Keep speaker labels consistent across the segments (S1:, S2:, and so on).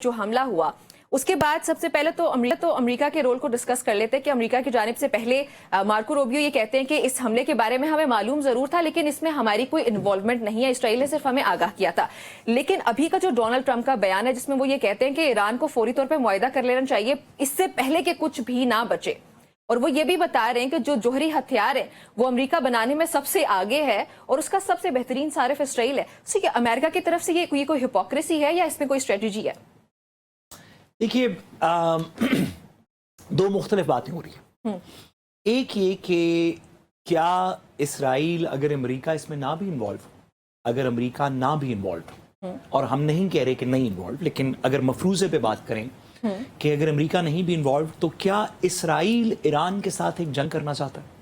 S1: जो हमला हुआ उसके बाद सबसे पहले तो अमेरिका के रोल को डिस्कस कर लेते हैं कि अमेरिका की जानिब से पहले मार्को रूबियो ये कहते हैं कि इस हमले के बारे में हमें मालूम जरूर था लेकिन इसमें हमारी कोई इन्वॉल्वमेंट नहीं है, इसराइल ने सिर्फ हमें आगाह किया था। लेकिन अभी का जो डोनाल्ड ट्रंप का बयान है जिसमें वो ये कहते हैं कि ईरान को फौरी तौर पर मुआहिदा कर लेना चाहिए इससे पहले कि कुछ भी ना बचे, और वो ये भी बता रहे हैं कि जो जोहरी हथियार है वो अमेरिका बनाने में सबसे आगे है और उसका सबसे बेहतरीन सारिफ इसराइल है। तो ये अमेरिका की तरफ से ये कोई हिपोक्रेसी है या इसमें कोई स्ट्रेटजी है?
S2: देखिए दो मुख्तलिफ बातें हो रही हैं। एक ये कि क्या इसराइल अगर अमेरिका इसमें ना भी इन्वॉल्व हो, अगर अमेरिका ना भी इन्वॉल्व हो, और हम नहीं कह रहे कि नहीं इन्वॉल्व, लेकिन अगर मफरूजे पे बात करें कि अगर अमेरिका नहीं भी इन्वॉल्व तो क्या इसराइल ईरान के साथ एक जंग करना चाहता है?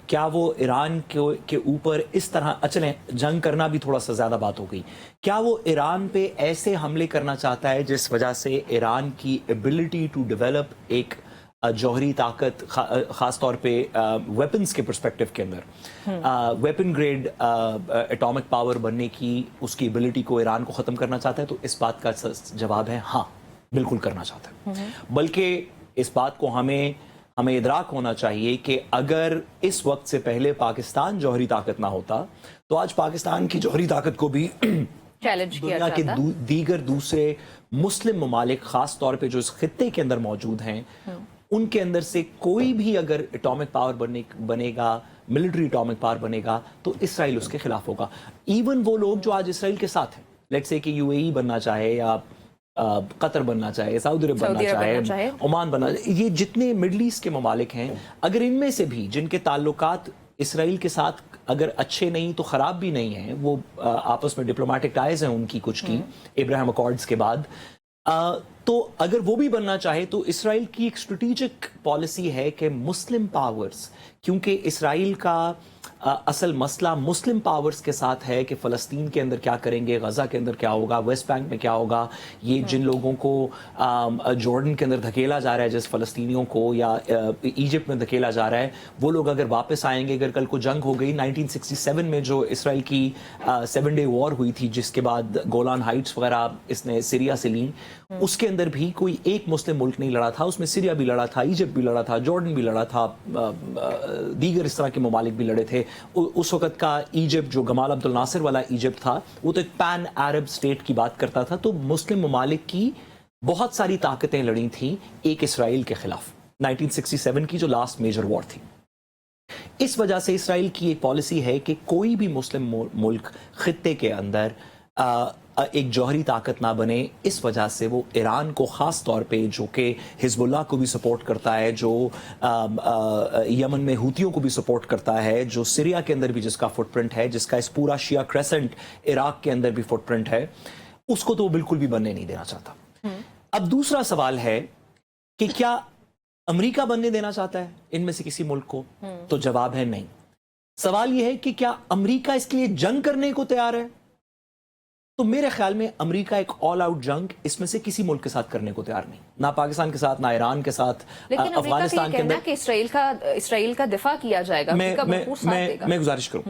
S2: क्या वो ईरान के ऊपर इस तरह, चलें जंग करना भी थोड़ा सा ज्यादा बात हो गई, क्या वो ईरान पे ऐसे हमले करना चाहता है जिस वजह से ईरान की एबिलिटी टू डेवलप एक जौहरी ताकत, खास तौर पे वेपन्स के पर्सपेक्टिव के अंदर वेपन ग्रेड एटॉमिक पावर बनने की उसकी एबिलिटी को ईरान को ख़त्म करना चाहता है? तो इस बात का जवाब है हाँ, बिल्कुल करना चाहता है। बल्कि इस बात को हमें इदराक होना चाहिए कि अगर इस वक्त से पहले पाकिस्तान जौहरी ताकत ना होता तो आज पाकिस्तान की जौहरी ताकत को भी
S1: चैलेंज किया
S2: दुनिया के दीगर दूसरे मुस्लिम ममालिक खास तौर पे जो इस खित्ते के अंदर मौजूद हैं उनके अंदर से कोई भी अगर एटॉमिक पावर बनेगा, मिलिट्री एटॉमिक पावर बनेगा, तो इसराइल उसके खिलाफ होगा। इवन वो लोग जो आज इसराइल के साथ हैं, लेट्स से कि यूएई बनना चाहे या कतर बनना चाहे, सऊदी अरब बनना चाहे, ओमान बनना, ये जितने मिडल ईस्ट के ममालिक हैं, अगर इनमें से भी जिनके ताल्लुकात इसराइल के साथ अगर अच्छे नहीं तो ख़राब भी नहीं हैं, वो आपस में डिप्लोमेटिक टाइज हैं उनकी कुछ की इब्राहिम अकॉर्ड्स के बाद, तो अगर वो भी बनना चाहे तो इसराइल की एक स्ट्रेटेजिक पॉलिसी है कि मुस्लिम पावर्स, क्योंकि इसराइल का असल मसला मुस्लिम पावर्स के साथ है कि फ़लस्तीन के अंदर क्या करेंगे, गज़ा के अंदर क्या होगा, वेस्ट बैंक में क्या होगा, ये जिन लोगों को जॉर्डन के अंदर धकेला जा रहा है, जिस फ़लस्तीनियों को, या इजिप्ट में धकेला जा रहा है, वो लोग अगर वापस आएंगे, अगर कल को जंग हो गई 1967 में जो इसराइल की 7 डे वॉर हुई थी जिसके बाद गोलान हाइट्स वगैरह इसने सीरिया से ली, उसके अंदर भी कोई एक मुस्लिम मुल्क नहीं लड़ा था, उसमें सीरिया भी लड़ा था, इजिप्ट भी लड़ा था, जॉर्डन भी लड़ा था, दीगर इस तरह के ममालिक भी लड़े थे। उस वक्त का इजिप्ट जो गमाल अब्दुल नासिर वाला इजिप्ट था वो तो एक पैन अरब स्टेट की बात करता था, तो मुस्लिम ममालिक की बहुत सारी ताकतें लड़ी थी एक इसराइल के खिलाफ 1967 की जो लास्ट मेजर वॉर थी। इस वजह से इसराइल की एक पॉलिसी है कि कोई भी मुस्लिम मुल्क खित्ते के अंदर एक जौहरी ताकत ना बने। इस वजह से वो ईरान को ख़ास तौर पे, जो कि हिजबुल्लाह को भी सपोर्ट करता है, जो यमन में हूतियों को भी सपोर्ट करता है, जो सीरिया के अंदर भी जिसका फुटप्रिंट है, जिसका इस पूरा शिया क्रेसेंट इराक के अंदर भी फुटप्रिंट है, उसको तो वो बिल्कुल भी बनने नहीं देना चाहता। अब दूसरा सवाल है कि क्या अमेरिका बनने देना चाहता है इनमें से किसी मुल्क को? तो जवाब है नहीं। सवाल यह है कि क्या अमेरिका इसके लिए जंग करने को तैयार है? तो मेरे ख्याल में अमेरिका एक ऑल आउट जंग इसमें से किसी मुल्क के साथ करने को तैयार नहीं, ना पाकिस्तान के साथ, ना ईरान के साथ, अफगानिस्तान के अंदर।
S1: कि इसराइल का दिफा किया जाएगा।
S2: मैं गुजारिश करूं,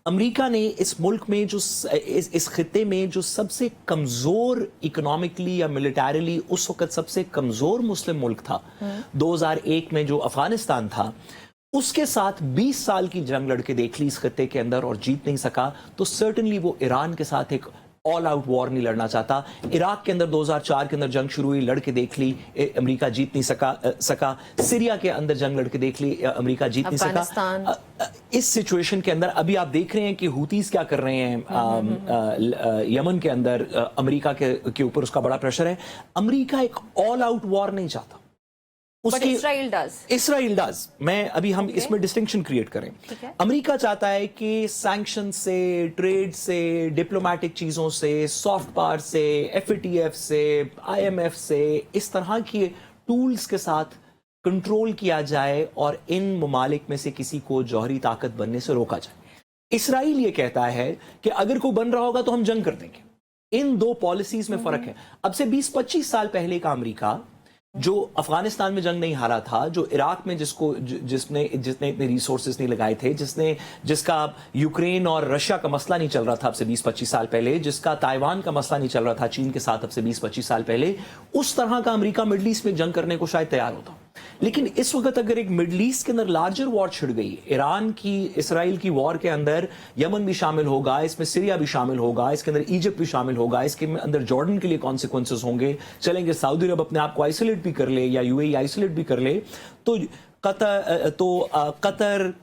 S2: अमेरिका ने इस मुल्क में जो इस खित्ते में जो सबसे कमजोर इकोनॉमिकली या मिलिटरीली उस वक्त सबसे कमजोर मुस्लिम मुल्क था 2001 में जो अफगानिस्तान था, उसके साथ 20 साल की जंग लड़के देख ली इस खत्ते के अंदर और जीत नहीं सका, तो सर्टनली वो ईरान के साथ एक ऑल आउट वॉर नहीं लड़ना चाहता। इराक के अंदर 2004 के अंदर जंग शुरू हुई, लड़के देख ली, अमेरिका जीत नहीं सका। सीरिया के अंदर जंग लड़के देख ली, अमेरिका जीत नहीं सका। इस सिचुएशन के अंदर अभी आप देख रहे हैं कि हूतीज क्या कर रहे हैं यमन के अंदर, अमेरिका के ऊपर उसका बड़ा प्रेशर है। अमेरिका एक ऑल आउट वॉर नहीं चाहता, इसराइल डज। मैं अभी हम इसमें डिस्टिंक्शन क्रिएट करें। अमेरिका चाहता है कि सैंक्शन से, ट्रेड से, डिप्लोमेटिक चीजों से, सॉफ्ट पावर से, एफएटीएफ से, आईएमएफ से, इस तरह के टूल्स के साथ कंट्रोल किया जाए और इन ममालिक में से किसी को जौहरी ताकत बनने से रोका जाए। इसराइल ये कहता है कि अगर कोई बन रहा होगा तो हम जंग कर देंगे। इन दो पॉलिसीज में फर्क है। अब से 20-25 साल पहले का अमेरिका जो अफगानिस्तान में जंग नहीं हारा था, जो इराक में जिसने इतने रिसोर्सेज नहीं लगाए थे, जिसका यूक्रेन और रशिया का मसला नहीं चल रहा था अब से 20-25 साल पहले, जिसका ताइवान का मसला नहीं चल रहा था चीन के साथ अब से 20-25 साल पहले, उस तरह का अमेरिका मिडल ईस्ट में जंग करने को शायद तैयार होता। लेकिन इस वक्त अगर एक मिडल ईस्ट के अंदर लार्जर वॉर छिड़ गई, ईरान की इसराइल की वॉर के अंदर यमन भी शामिल होगा, इसमें सीरिया भी शामिल होगा, इसके अंदर इजिप्ट भी शामिल होगा, इसके अंदर जॉर्डन के लिए कॉन्सिक्वेंसेस होंगे, चलेंगे सऊदी अरब अपने आप को आइसोलेट भी कर ले या यूएई आइसोलेट भी कर ले, तो कतर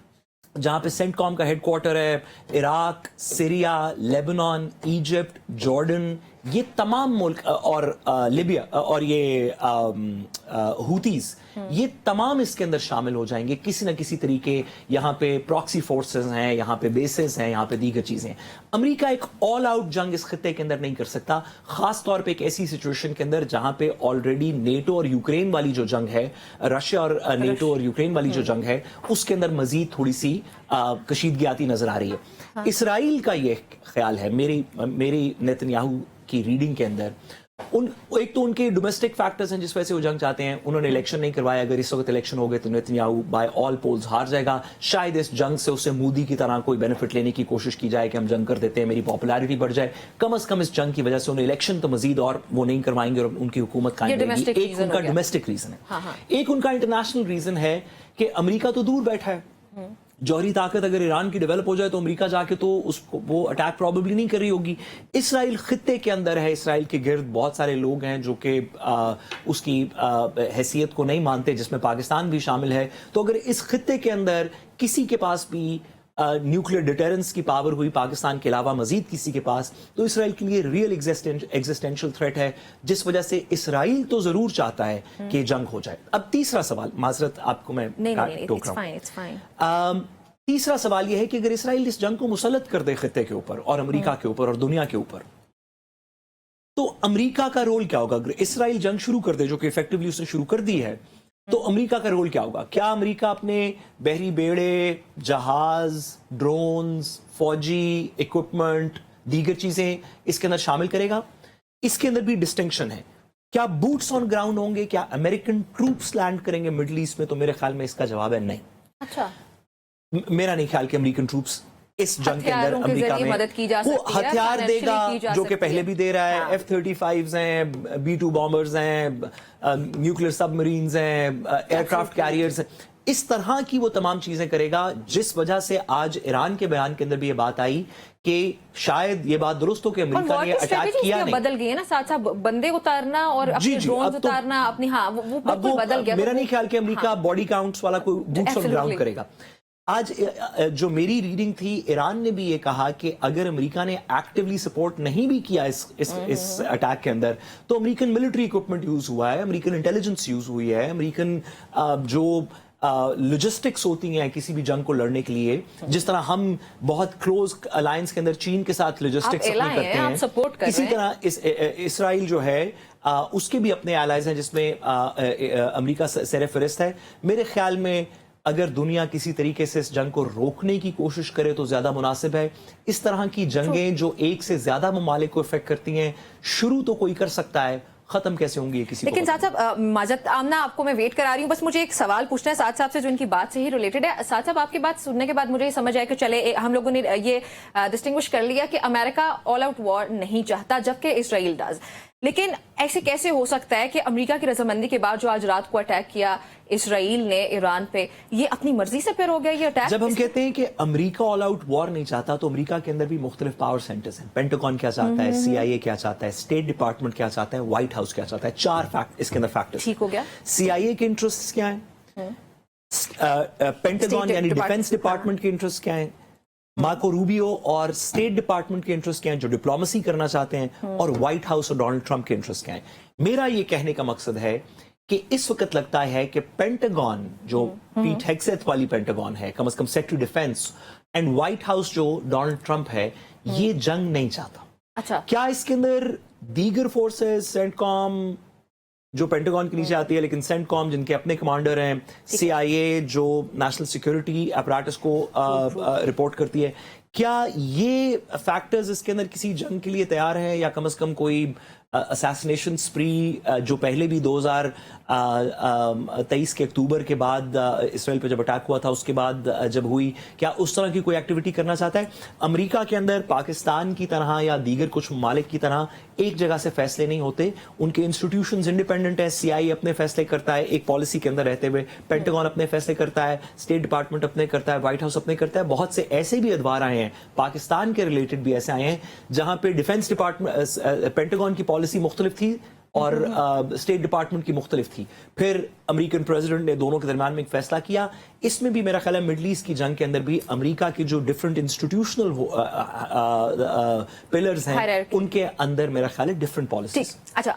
S2: जहां पे सेंटकॉम का हेडक्वार्टर है, Iraq, Syria, Lebanon, Egypt, Jordan, ये तमाम मुल्क और लिबिया और ये हूतीज, ये तमाम इसके अंदर शामिल हो जाएंगे किसी ना किसी तरीके। यहाँ पे प्रॉक्सी फोर्सेस हैं, यहाँ पे बेसेस हैं, यहाँ पे दीगर चीजें। अमेरिका एक ऑल आउट जंग इस खित्ते के अंदर नहीं कर सकता, खास तौर पे एक ऐसी सिचुएशन के अंदर जहां पे ऑलरेडी नेटो और यूक्रेन वाली जो जंग है, रशिया और नेटो और यूक्रेन वाली जो जंग है, उसके अंदर मजीद थोड़ी सी कशीदगी आती नजर आ रही है। इसराइल का ये ख्याल है, मेरी नेतन्याहू की रीडिंग के अंदर, एक तो उनके डोमेस्टिक फैक्टर्स हैं जिस वजह से वो जंग चाहते हैं। उन्होंने इलेक्शन नहीं करवाया, अगर इस वक्त इलेक्शन हो गए तो नेतन्याहू बाय ऑल पोल्स हार जाएगा। शायद इस जंग से उसे मोदी की तरह कोई बेनिफिट लेने की कोशिश की जाए कि हम जंग कर देते हैं, मेरी पॉपुलैरिटी बढ़ जाए। कम अज कम इस जंग की वजह से उन्हें इलेक्शन तो मजीद और वो नहीं करवाएंगे और उनकी हुकूमत कायम रहेगी। एक उनका डोमेस्टिक रीजन है, एक उनका इंटरनेशनल रीजन है कि अमेरिका तो दूर बैठा है, जौहरी ताकत अगर ईरान की डेवलप हो जाए तो अमेरिका जाके तो उसको वो अटैक प्रॉबेबली नहीं कर रही होगी। इसराइल खित्ते के अंदर है, इसराइल के गिर्द बहुत सारे लोग हैं जो कि उसकी हैसियत को नहीं मानते, जिसमें पाकिस्तान भी शामिल है। तो अगर इस खित्ते के अंदर किसी के पास भी न्यूक्लियर डिटरेंस की पावर हुई पाकिस्तान के अलावा मजीद किसी के पास, तो इसराइल के लिए रियल एग्जिस्टेंशियल थ्रेट है, जिस वजह से इसराइल तो जरूर चाहता है कि जंग हो जाए। अब तीसरा सवाल, माजरत आपको मैं टोक रहा हूं, तीसरा सवाल यह है कि अगर इसराइल इस जंग को मुसल्लत कर दे खित्ते के ऊपर और अमेरिका के ऊपर और दुनिया के ऊपर, तो अमेरिका का रोल क्या होगा? अगर इसराइल जंग शुरू कर दे, जो कि इफेक्टिवली उसने शुरू कर दी है, तो अमेरिका का रोल क्या होगा? क्या अमेरिका अपने बहरी बेड़े, जहाज, ड्रोन्स, फौजी इक्विपमेंट, दीगर चीजें इसके अंदर शामिल करेगा? इसके अंदर भी डिस्टिंक्शन है। क्या बूट्स ऑन ग्राउंड होंगे? क्या अमेरिकन ट्रूप्स लैंड करेंगे मिडल ईस्ट में? तो मेरे ख्याल में इसका जवाब है नहीं।
S1: अच्छा,
S2: मेरा नहीं ख्याल कि अमेरिकन ट्रूप्स इस जंग के अंदर अमेरिका में
S1: मदद की जा सकती है,
S2: वो हथियार देगा जो कि पहले भी दे रहा है। F-35s हैं, B-2 बॉम्बर्स हैं, न्यूक्लियर सबमरीन्स हैं, एयरक्राफ्ट कैरियर्स हैं, इस तरह की वो तमाम चीजें करेगा, जिस वजह से आज ईरान के बयान के अंदर भी ये बात आई कि शायद ये बात दुरुस्त हो कि अमेरिका ने अटैक किया नहीं।
S1: बदल गई है ना, साथ साथ बंदे उतारना और अपने ड्रोन्स उतारना, अपनी वो बिल्कुल बदल गया।
S2: मेरा नहीं ख्याल कि अमेरिका बॉडी काउंट्स वाला कोई बूट्स ऑन ग्राउंड करेगा। आज जो मेरी रीडिंग थी, ईरान ने भी ये कहा कि अगर अमेरिका ने एक्टिवली सपोर्ट नहीं भी किया इस अटैक के अंदर, तो अमेरिकन मिलिट्री इक्विपमेंट यूज हुआ है, अमेरिकन इंटेलिजेंस यूज हुई है, अमेरिकन जो लॉजिस्टिक्स होती हैं किसी भी जंग को लड़ने के लिए, जिस तरह हम बहुत क्लोज अलायंस के अंदर चीन के साथ लॉजिस्टिक्स अपनी करते हैं, इसी तरह इसराइल जो है उसके भी अपने एलाइज हैं जिसमें अमेरिका सरफहरिस्त है। मेरे ख्याल में अगर दुनिया किसी तरीके से इस जंग को रोकने की कोशिश करे तो ज्यादा मुनासिब है। इस तरह की जंगें जो एक से ज्यादा ममालिक को इफेक्ट करती हैं, शुरू तो कोई कर सकता है, खत्म कैसे होंगी किसी
S1: लेकिन साथ साहब, माजत आमना, आपको मैं वेट करा रही हूँ, बस मुझे एक सवाल पूछना है साथ साहब से जो इनकी बात से ही रिलेटेड है। साथ साहब, आपकी बात सुनने के बाद मुझे ये समझ आया कि चले हम लोगों ने ये डिस्टिंग्विश कर लिया कि अमेरिका ऑल आउट वॉर नहीं चाहता जबकि इसराइल डज, लेकिन ऐसे कैसे हो सकता है कि अमेरिका की रजामंदी के बाद जो आज रात को अटैक किया इसराइल ने ईरान पे, ये अपनी मर्जी से फिर हो गया ये अटैक?
S2: जब हम कहते हैं कि अमेरिका ऑल आउट वॉर नहीं चाहता, तो अमेरिका के अंदर भी मुख्तलिफ पावर सेंटर्स हैं। पेंटागन क्या चाहता है, CIA क्या चाहता है, स्टेट डिपार्टमेंट क्या चाहता है, व्हाइट हाउस क्या चाहता है। चार इसके अंदर फैक्टर्स।
S1: ठीक हो गया।
S2: CIA के इंटरेस्ट क्या है, पेंटागन यानी डिफेंस डिपार्टमेंट के इंटरेस्ट क्या है, मार्को रूबियो और स्टेट डिपार्टमेंट के इंटरेस्ट क्या हैं जो डिप्लोमेसी करना चाहते हैं, और व्हाइट हाउस और डोनाल्ड ट्रंप के इंटरेस्ट क्या हैं। मेरा ये कहने का मकसद है कि इस वक्त लगता है कि पेंटागन जो पीट हेग्सेथ वाली पेंटागन है, कम से कम secretary defence, and white house जो डोनाल्ड ट्रंप है, ये जंग नहीं चाहता।
S1: अच्छा,
S2: क्या इसके अंदर दीगर फोर्सेस, सेंटकॉम जो पेंटागन के नीचे आती है, लेकिन सेंटकॉम जिनके अपने कमांडर हैं, CIA जो नेशनल सिक्योरिटी अपराटस को रिपोर्ट करती है, क्या ये फैक्टर्स इसके अंदर किसी जंग के लिए तैयार है, या कम से कम कोई असैसिनेशन स्प्री जो पहले भी 2023 के अक्टूबर के बाद इसराइल पे जब अटैक हुआ था उसके बाद जब हुई, क्या उस तरह की कोई एक्टिविटी करना चाहता है? अमेरिका के अंदर पाकिस्तान की तरह या दीगर कुछ ममालिक की तरह एक जगह से फैसले नहीं होते, उनके इंस्टीट्यूशंस इंडिपेंडेंट है, CIA अपने फैसले करता है एक पॉलिसी के अंदर रहते हुए, पेंटागन अपने फैसले करता है, स्टेट डिपार्टमेंट अपने करता है, व्हाइट हाउस अपने करता है। बहुत से ऐसे भी अदवार आए हैं पाकिस्तान के रिलेटेड भी ऐसे आए हैं जहां पे डिफेंस डिपार्टमेंट पेंटागन की पॉलिसी मुख्तलिफ थी और स्टेट डिपार्टमेंट की मुख्तलिफ थी। फिर अमेरिकन प्रेसिडेंट ने दोनों के दरमियान में एक फैसला किया। इसमें भी मेरा ख्याल है मिडल ईस्ट की जंग के अंदर भी अमेरिका के जो डिफरेंट इंस्टीट्यूशनल पिलर्स हैं
S1: Hierarchy.
S2: उनके अंदर मेरा ख्याल है डिफरेंट पॉलिसीज।
S1: अच्छा